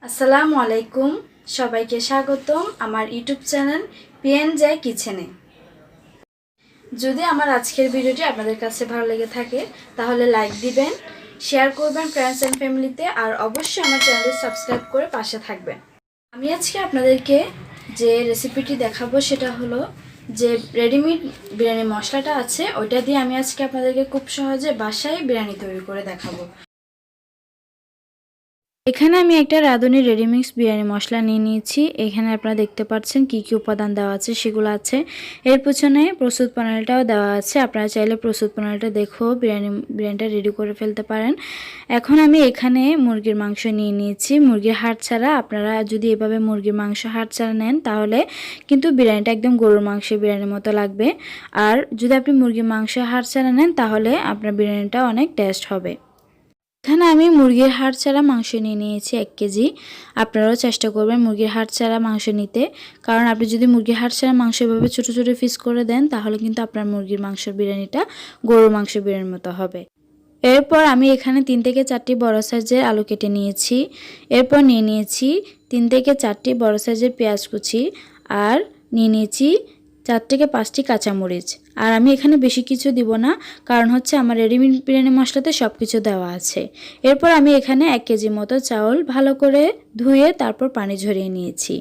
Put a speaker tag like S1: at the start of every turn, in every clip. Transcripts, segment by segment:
S1: আসসালামু আলাইকুম সবাইকে স্বাগতম আমার ইউটিউব চ্যানেল পিএনজে কিচেনে। যদি আমার আজকের ভিডিওটি আপনাদের কাছে ভালো লেগে থাকে তাহলে লাইক দিবেন, শেয়ার করবেন ফ্রেন্ডস এন্ড ফ্যামিলিতে, আর অবশ্যই আমার চ্যানেলটি সাবস্ক্রাইব করে পাশে থাকবেন। আমি আজকে আপনাদেরকে যে রেসিপিটি দেখাবো সেটা হলো যে রেডিমেড বিরিয়ানি মশলাটা আছে ওইটা দিয়ে আমি আজকে আপনাদেরকে খুব সহজে বাসায় বিরিয়ানি তৈরি করে দেখাবো। এখানে আমি একটা রাঁধুনি রেডিমিক্স বিরিয়ানি মশলা নিয়ে নিয়েছি। এখানে আপনারা দেখতে পাচ্ছেন কি কি উপাদান দেওয়া আছে সেগুলো আছে। এর পিছনে প্রস্তুত প্রণালীটাও দেওয়া আছে, আপনারা চাইলে প্রস্তুত প্রণালীটা দেখেও বিরিয়ানিটা রেডি করে ফেলতে পারেন। এখন আমি এখানে মুরগির মাংস নিয়ে নিয়েছি, মুরগির হাড় ছাড়া। আপনারা যদি এভাবে মুরগির মাংস হাড় ছাড়া নেন তাহলে কিন্তু বিরিয়ানিটা একদম গরুর মাংসের বিরিয়ানির মতো লাগবে, আর যদি আপনি মুরগির মাংস হাড় ছাড়া নেন তাহলে আপনার বিরিয়ানিটা অনেক টেস্ট হবে। এখানে আমি মুরগির হাড় ছাড়া মাংস নিয়ে নিয়েছি 1 কেজি। আপনারাও চেষ্টা করবেন মুরগির হাড় ছাড়া মাংস নিতে, কারণ আপনি যদি মুরগির হাড় ছাড়া মাংস এভাবে ছোটো ছোটো পিস করে দেন তাহলে কিন্তু আপনার মুরগির মাংসের বিরিয়ানিটা গরুর মাংসের বিরিয়ানির মতো হবে। এরপর আমি এখানে 3 থেকে 4টি বড় সাইজের আলু কেটে নিয়েছি। এরপর নিয়ে নিয়েছি 3 থেকে 4টি বড় সাইজের পেঁয়াজ কুচি, আর নিয়ে নিয়েছি 4 থেকে 5টি কাঁচামরিচ। আর আমি এখানে বেশি কিছু দিব না, কারণ হচ্ছে আমার রেডিমেড বিরিয়ানি মশলাতে সব কিছু দেওয়া আছে। এরপর আমি এখানে 1 কেজি মতো চাউল ভালো করে ধুয়ে তারপর পানি ঝরিয়ে নিয়েছি।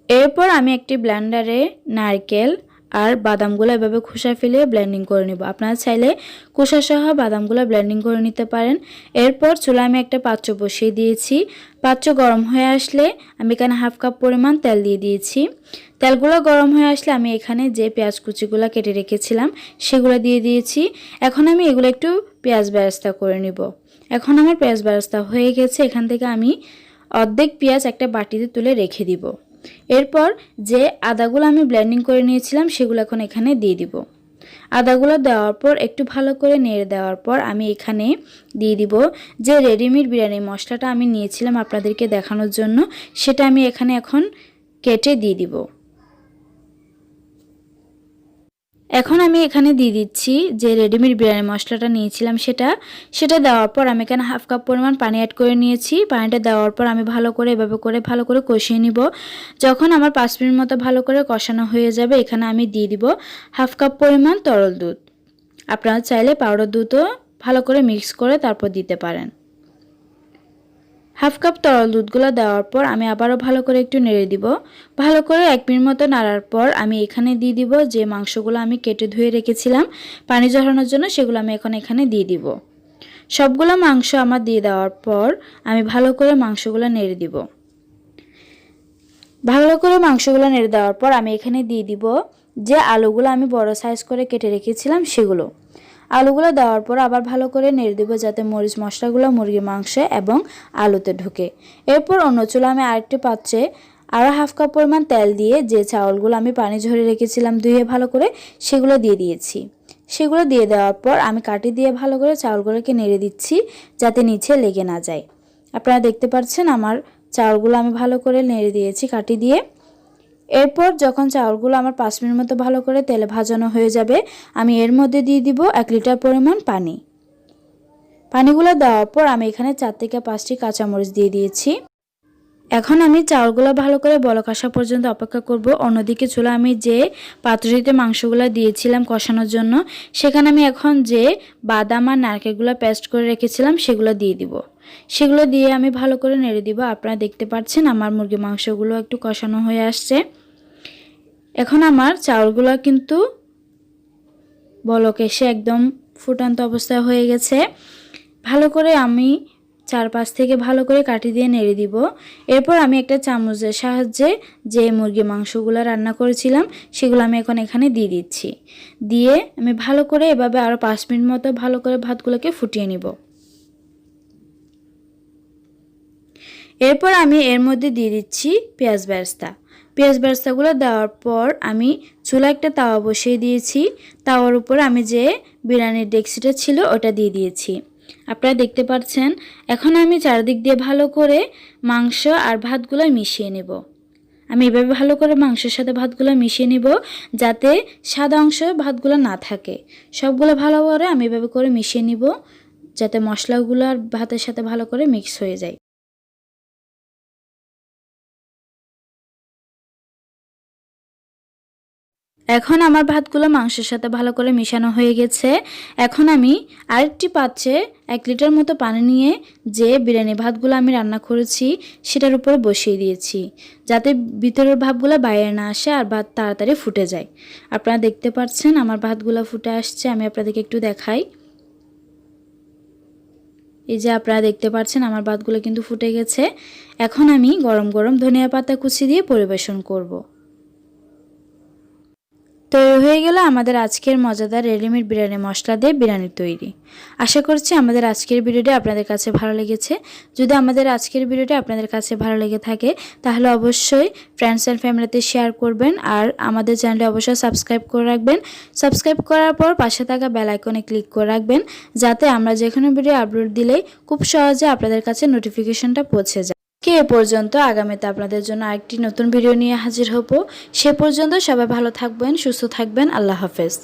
S1: এরপর আমি একটি ব্লেন্ডারে নারকেল আর বাদামগুলো এভাবে খোসা ফেলে ব্লেন্ডিং করে নেব। আপনারা চাইলে খোসা সহ বাদামগুলো ব্লেন্ডিং করে নিতে পারেন। এরপর চুলায় আমি একটা পাত্র বসিয়ে দিয়েছি। পাত্র গরম হয়ে আসলে আমি এখানে 1/2 কাপ পরিমাণ তেল দিয়ে দিয়েছি। তেলগুলো গরম হয়ে আসলে আমি এখানে যে পেঁয়াজ কুচিগুলো কেটে রেখেছিলাম সেগুলো দিয়ে দিয়েছি। এখন আমি এগুলো একটু পেঁয়াজ বেরেস্তা করে নিব। এখন আমার পেঁয়াজ বেরেস্তা হয়ে গেছে। এখান থেকে আমি অর্ধেক পেঁয়াজ একটা বাটিতে তুলে রেখে দিব। এরপর যে আদাগুলো আমি ব্লেন্ডিং করে নিয়েছিলাম সেগুলো এখন এখানে দিয়ে দিব। আদাগুলো দেওয়ার পর একটু ভালো করে নেড়ে দেওয়ার পর আমি এখানে দিয়ে দিব যে রেডিমেড বিরিয়ানি মশলাটা আমি নিয়েছিলাম আপনাদেরকে দেখানোর জন্য, সেটা আমি এখানে এখন কেটে দিয়ে দিব। এখন আমি এখানে দিয়ে দিচ্ছি যে রেডিমেড বিরিয়ানি মশলাটা নিয়েছিলাম সেটা দেওয়ার পর আমি এখানে 1/2 কাপ পরিমাণ পানি অ্যাড করে নিয়েছি। পানিটা দেওয়ার পর আমি ভালো করে এভাবে করে ভালো করে কষিয়ে নিব। যখন আমার 5 মিনিট মতো ভালো করে কষানো হয়ে যাবে এখানে আমি দিয়ে দিব 1/2 কাপ পরিমাণ তরল দুধ। আপনারা চাইলে পাউডার দুধও ভালো করে মিক্স করে তারপর দিতে পারেন। 1/2 কাপ তরল দুধগুলো দেওয়ার পর আমি আবারও ভালো করে একটু নেড়ে দিব। ভালো করে 1 মিনিট মতো নাড়ার পর আমি এখানে দিয়ে দিব যে মাংসগুলো আমি কেটে ধুয়ে রেখেছিলাম পানি ঝরানোর জন্য, সেগুলো আমি এখন এখানে দিয়ে দিব। সবগুলো মাংস আমার দিয়ে দেওয়ার পর আমি ভালো করে মাংসগুলো নেড়ে দিব। ভালো করে মাংসগুলো নেড়ে দেওয়ার পর আমি এখানে দিয়ে দিব যে আলুগুলো আমি বড় সাইজ করে কেটে রেখেছিলাম সেগুলো। আলুগুলো দেওয়ার পর আবার ভালো করে নেড়ে দেব যাতে মরিচ মশলাগুলো মুরগির মাংস এবং আলুতে ঢোকে। এরপর অন্য চুলা আমি আরেকটি পাত্রে আরও 1/2 কাপ পরিমাণ তেল দিয়ে যে চাউলগুলো আমি পানি ঝরিয়ে রেখেছিলাম ধুয়ে ভালো করে সেগুলো দিয়ে দিয়েছি। সেগুলো দিয়ে দেওয়ার পর আমি কাঠি দিয়ে ভালো করে চাউলগুলোকে নেড়ে দিচ্ছি যাতে নিচে লেগে না যায়। আপনারা দেখতে পাচ্ছেন আমার চাউলগুলো আমি ভালো করে নেড়ে দিয়েছি কাঠি দিয়ে। এরপর যখন চাউলগুলো আমার 5 মিনিট মতো ভালো করে তেলে ভাজানো হয়ে যাবে আমি এর মধ্যে দিয়ে দিব 1 লিটার পরিমাণ পানি। পানিগুলো দেওয়ার পর আমি এখানে 4 থেকে 5টি কাঁচামরিচ দিয়ে দিয়েছি। এখন আমি চাউলগুলো ভালো করে বলক আসা পর্যন্ত অপেক্ষা করব। অন্যদিকে চুলা আমি যে পাত্রটিতে মাংসগুলো দিয়েছিলাম কষানোর জন্য সেখানে আমি এখন যে বাদাম আর নারকেলগুলো পেস্ট করে রেখেছিলাম সেগুলো দিয়ে দিব। সেগুলো দিয়ে আমি ভালো করে নেড়ে দিব। আপনারা দেখতে পাচ্ছেন আমার মুরগির মাংসগুলো একটু কষানো হয়ে আসছে। এখন আমার চাউলগুলো কিন্তু বলক এসে একদম ফুটন্ত অবস্থায় হয়ে গেছে। ভালো করে আমি 4-5 থেকে ভালো করে কাঠি দিয়ে নেড়ে দিব। এরপর আমি একটা চামচের সাহায্যে যে মুরগির মাংসগুলো রান্না করেছিলাম সেগুলো আমি এখন এখানে দিয়ে দিচ্ছি। দিয়ে আমি ভালো করে এভাবে আরও 5 মিনিট মতো ভালো করে ভাতগুলোকে ফুটিয়ে নিব। এরপর আমি এর মধ্যে দিয়ে দিচ্ছি পেঁয়াজ বেরেস্তা। পেঁয়াজ বেরেস্তাগুলো দেওয়ার পর আমি চুলা একটা তাওয়া বসিয়ে দিয়েছি। তাওয়ার উপর আমি যে বিরিয়ানির ডেকচিটা ছিল ওটা দিয়ে দিয়েছি। আপনারা দেখতে পাচ্ছেন। এখন আমি চারদিক দিয়ে ভালো করে মাংস আর ভাতগুলো মিশিয়ে নেব। আমি এভাবে ভালো করে মাংসের সাথে ভাতগুলো মিশিয়ে নেব যাতে সাদা অংশ ভাতগুলো না থাকে। সবগুলো ভালো করে আমি এভাবে করে মিশিয়ে নিব যাতে মশলাগুলো আর ভাতের সাথে ভালো করে মিক্স হয়ে যায়। এখন আমার ভাতগুলো মাংসের সাথে ভালো করে মিশানো হয়ে গেছে। এখন আমি আরেকটি পাত্রে 1 লিটার মতো পানি নিয়ে যে বিরিয়ানি ভাতগুলো আমি রান্না করেছি সেটার উপরে বসিয়ে দিয়েছি, যাতে ভিতরের ভাতগুলো বাইরে না আসে আর ভাত তাড়াতাড়ি ফুটে যায়। আপনারা দেখতে পাচ্ছেন আমার ভাতগুলো ফুটে আসছে। আমি আপনাদেরকে একটু দেখাই। এই যে আপনারা দেখতে পাচ্ছেন আমার ভাতগুলো কিন্তু ফুটে গেছে। এখন আমি গরম গরম ধনিয়া পাতা কুচি দিয়ে পরিবেশন করব। তৈরি হয়ে গেল আমাদের আজকের মজাদার রেডিমেড বিরিয়ানি মশলা দিয়ে বিরিয়ানি তৈরি। আশা করছি আমাদের আজকের ভিডিওটি আপনাদের কাছে ভালো লেগেছে। যদি আমাদের আজকের ভিডিওটি আপনাদের কাছে ভালো লেগে থাকে তাহলে অবশ্যই ফ্রেন্ডস অ্যান্ড ফ্যামিলিতে শেয়ার করবেন আর আমাদের চ্যানেলটি অবশ্যই সাবস্ক্রাইব করে রাখবেন। সাবস্ক্রাইব করার পর পাশে থাকা বেল আইকনে ক্লিক করে রাখবেন, যাতে আমরা যে কোনো ভিডিও আপলোড দিলেই খুব সহজে আপনাদের কাছে নোটিফিকেশনটা পৌঁছে যায়। এ পর্যন্ত আগামীতে আপনাদের জন্য আরেকটি নতুন ভিডিও নিয়ে হাজির হব। সে পর্যন্ত সবাই ভালো থাকবেন, সুস্থ থাকবেন। আল্লাহ হাফেজ।